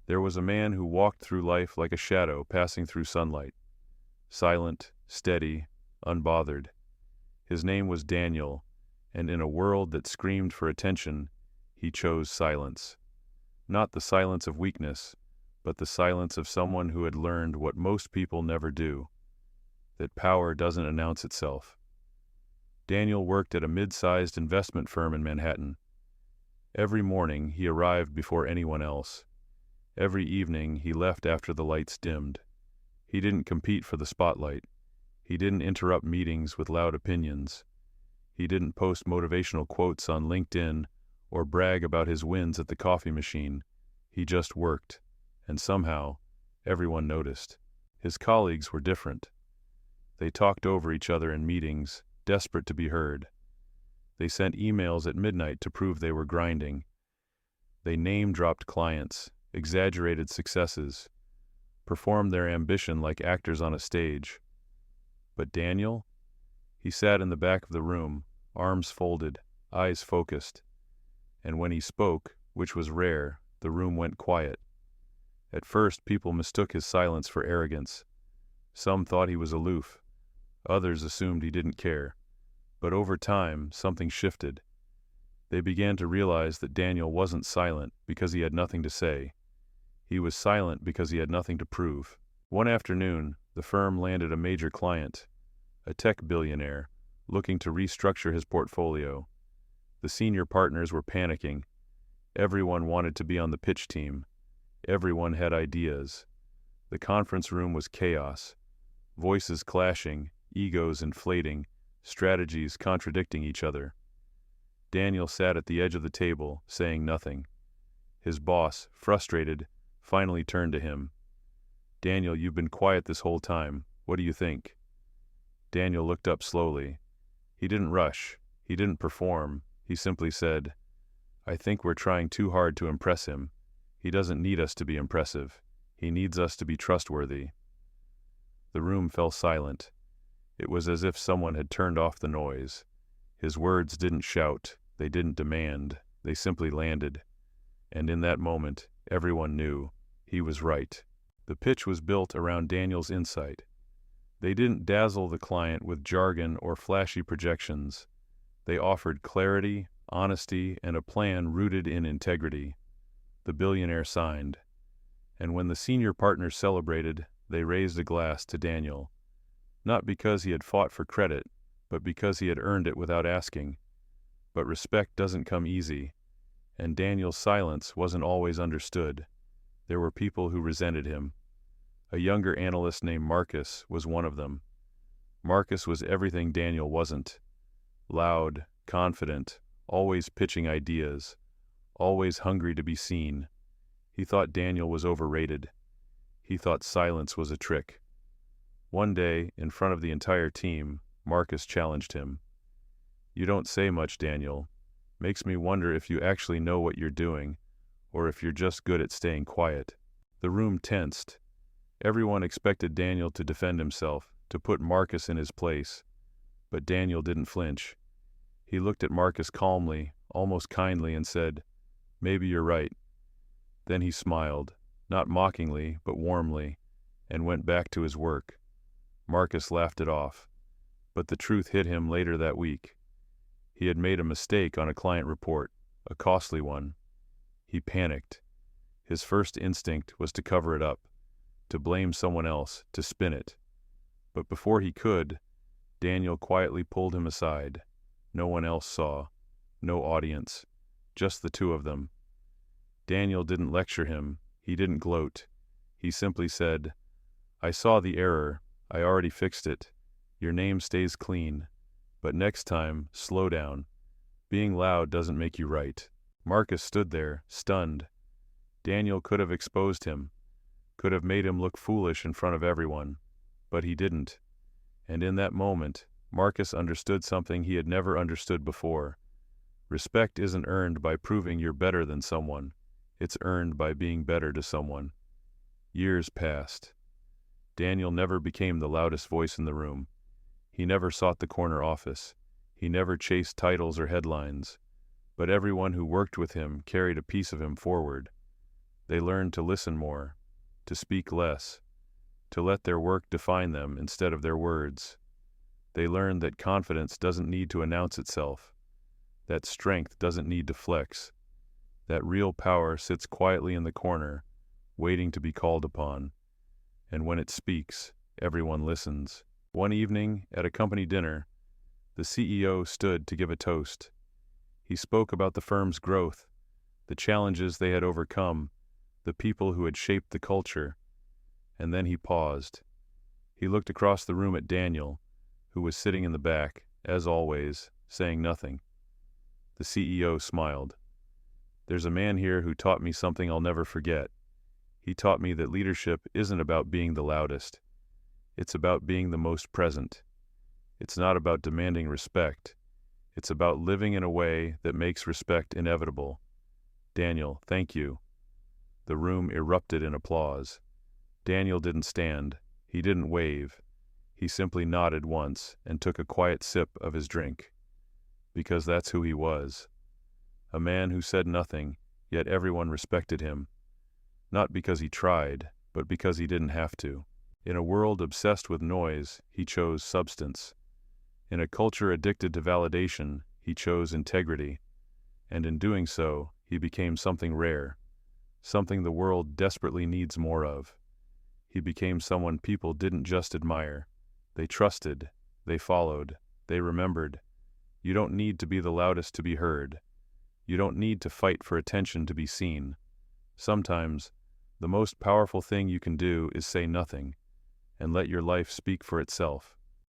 There was a man who walked through life like a shadow passing through sunlight, silent, steady, unbothered. His name was Daniel, and in a world that screamed for attention, he chose silence. Not the silence of weakness, but the silence of someone who had learned what most people never do, that power doesn't announce itself. Daniel worked at a mid-sized investment firm in Manhattan. Every morning he arrived before anyone else. Every evening he left after the lights dimmed. He didn't compete for the spotlight. He didn't interrupt meetings with loud opinions. He didn't post motivational quotes on LinkedIn or brag about his wins at the coffee machine. He just worked, and somehow, everyone noticed. His colleagues were different. They talked over each other in meetings, desperate to be heard. They sent emails at midnight to prove they were grinding. They name-dropped clients, exaggerated successes, performed their ambition like actors on a stage. But Daniel? He sat in the back of the room, arms folded, eyes focused. And when he spoke, which was rare, the room went quiet. At first, people mistook his silence for arrogance. Some thought he was aloof. Others assumed he didn't care. But over time, something shifted. They began to realize that Daniel wasn't silent because he had nothing to say. He was silent because he had nothing to prove. One afternoon, the firm landed a major client, a tech billionaire, looking to restructure his portfolio. The senior partners were panicking. Everyone wanted to be on the pitch team. Everyone had ideas. The conference room was chaos. Voices clashing, egos inflating, strategies contradicting each other. Daniel sat at the edge of the table, saying nothing. His boss, frustrated, finally turned to him. "Daniel, you've been quiet this whole time. What do you think?" Daniel looked up slowly. He didn't rush. He didn't perform. He simply said, "I think we're trying too hard to impress him. He doesn't need us to be impressive. He needs us to be trustworthy." The room fell silent. It was as if someone had turned off the noise. His words didn't shout. They didn't demand. They simply landed. And in that moment, everyone knew he was right. The pitch was built around Daniel's insight. They didn't dazzle the client with jargon or flashy projections. They offered clarity, honesty, and a plan rooted in integrity. The billionaire signed. And when the senior partners celebrated, they raised a glass to Daniel. Not because he had fought for credit, but because he had earned it without asking. But respect doesn't come easy, and Daniel's silence wasn't always understood. There were people who resented him. A younger analyst named Marcus was one of them. Marcus was everything Daniel wasn't. Loud, confident, always pitching ideas, always hungry to be seen. He thought Daniel was overrated. He thought silence was a trick. One day, in front of the entire team, Marcus challenged him. "You don't say much, Daniel. Makes me wonder if you actually know what you're doing, or if you're just good at staying quiet." The room tensed. Everyone expected Daniel to defend himself, to put Marcus in his place. But Daniel didn't flinch. He looked at Marcus calmly, almost kindly, and said, "Maybe you're right." Then he smiled, not mockingly, but warmly, and went back to his work. Marcus laughed it off. But the truth hit him later that week. He had made a mistake on a client report, a costly one. He panicked. His first instinct was to cover it up, to blame someone else, to spin it. But before he could, Daniel quietly pulled him aside. No one else saw, no audience, just the two of them. Daniel didn't lecture him, he didn't gloat. He simply said, "I saw the error, I already fixed it. Your name stays clean. But next time, slow down. Being loud doesn't make you right." Marcus stood there, stunned. Daniel could have exposed him, could have made him look foolish in front of everyone. But he didn't. And in that moment, Marcus understood something he had never understood before. Respect isn't earned by proving you're better than someone. It's earned by being better to someone. Years passed. Daniel never became the loudest voice in the room. He never sought the corner office. He never chased titles or headlines. But everyone who worked with him carried a piece of him forward. They learned to listen more, to speak less, to let their work define them instead of their words. They learned that confidence doesn't need to announce itself, that strength doesn't need to flex, that real power sits quietly in the corner, waiting to be called upon. And when it speaks, everyone listens. One evening, at a company dinner, the CEO stood to give a toast. He spoke about the firm's growth, the challenges they had overcome, the people who had shaped the culture. And then he paused. He looked across the room at Daniel, who was sitting in the back, as always, saying nothing. The CEO smiled. "There's a man here who taught me something I'll never forget. He taught me that leadership isn't about being the loudest. It's about being the most present. It's not about demanding respect. It's about living in a way that makes respect inevitable. Daniel, thank you." The room erupted in applause. Daniel didn't stand. He didn't wave. He simply nodded once and took a quiet sip of his drink. Because that's who he was. A man who said nothing, yet everyone respected him. Not because he tried, but because he didn't have to. In a world obsessed with noise, he chose substance. In a culture addicted to validation, he chose integrity. And in doing so, he became something rare, something the world desperately needs more of. He became someone people didn't just admire. They trusted, they followed, they remembered. You don't need to be the loudest to be heard. You don't need to fight for attention to be seen. Sometimes, the most powerful thing you can do is say nothing, and let your life speak for itself.